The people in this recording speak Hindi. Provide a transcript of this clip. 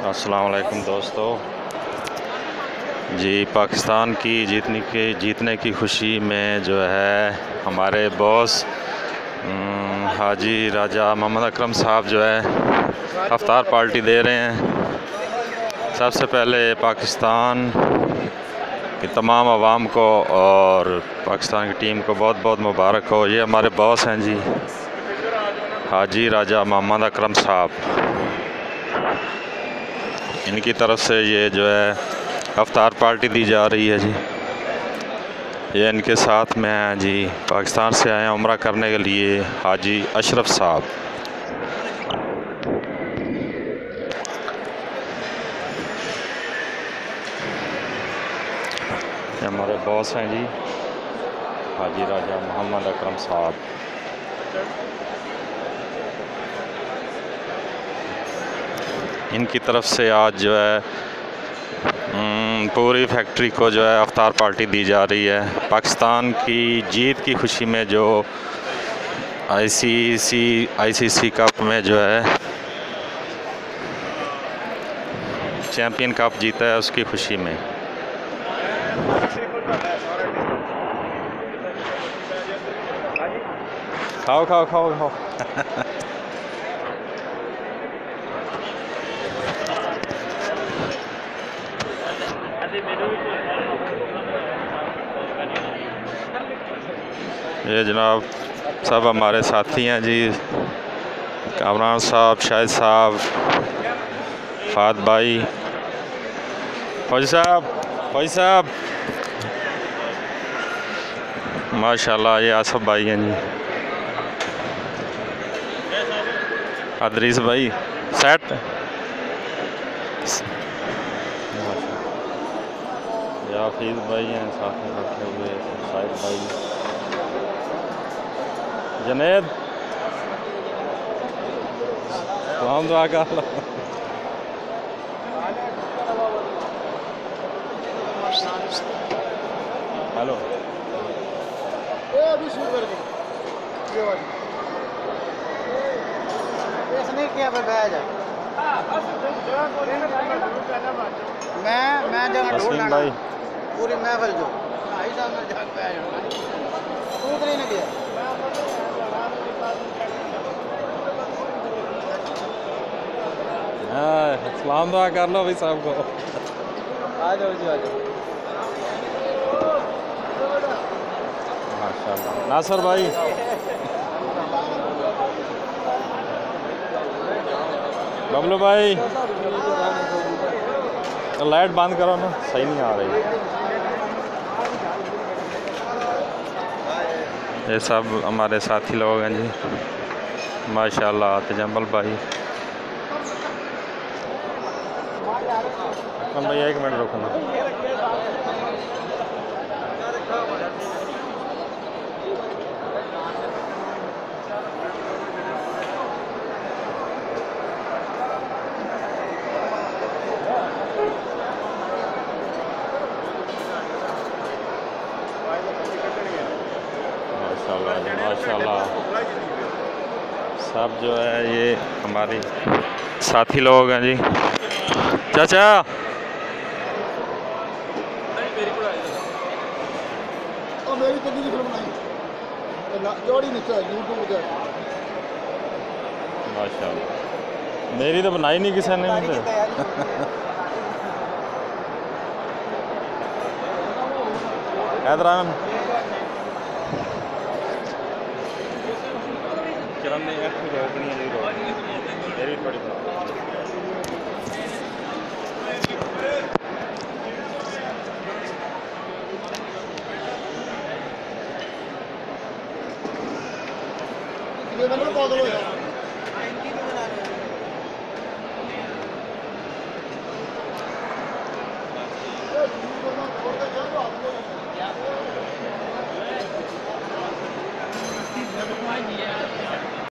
अस्सलाम वालेकुम दोस्तों जी। पाकिस्तान की जीतने की खुशी में जो है हमारे बॉस हाजी राजा मोहम्मद अकरम साहब जो है अफ्तार पार्टी दे रहे हैं। सबसे पहले पाकिस्तान की तमाम आवाम को और पाकिस्तान की टीम को बहुत बहुत मुबारक हो। ये हमारे बॉस हैं जी, हाजी राजा मोहम्मद अकरम साहब। इनकी तरफ से ये जो है अफ्तार पार्टी दी जा रही है जी। ये इनके साथ में हैं जी, पाकिस्तान से आए हैं उम्रा करने के लिए, हाजी अशरफ साहब। ये हमारे बॉस हैं जी, हाजी राजा मोहम्मद अकरम साहब। इनकी तरफ से आज जो है पूरी फैक्ट्री को जो है अफ्तार पार्टी दी जा रही है। पाकिस्तान की जीत की खुशी में जो आईसीसी कप में जो है चैंपियन कप जीता है, उसकी खुशी में। खाओ खाओ खाओ खाओ ये जनाब सब हमारे साथी हैं जी, कामरान साहब, शाहिद साहब, फाद भाई, फौजी साहब माशाल्लाह। ये आसफ भाई हैं जी, अदरीस भाई सेट, हाफिज भाई हैं साथ में बैठे हुए, शाहिद भाई, जनेद सलाम दुआ का हेलो। इसने किया मैं जगह ढूंढ लाना पूरी महफिल जो भाई साहब ने जग पे आया तू तो नहीं गया। सलाम दुआ कर लो भाई साहब को। आ जाओ जी, आ जाओ। माशाल्लाह नासर भाई, बबलू भाई, लाइट बंद करो ना, सही नहीं आ रही। ये सब हमारे साथी लोग हैं जी, माशाल्लाह। तजम्मल भाई, भाई 1 मिनट रुकूंगा। माशाल्लाह सब जो है ये हमारी साथी लोग हैं जी। चाचा मेरी तो फिल्म बनाई जोड़ी नीचे यूट्यूब पे माशाल्लाह, मेरी तो बनाई नहीं किसी ने मुझे। हैदरान चरण ने रोकनी है, मेरी थोड़ी ये मतलब पागल हो यार।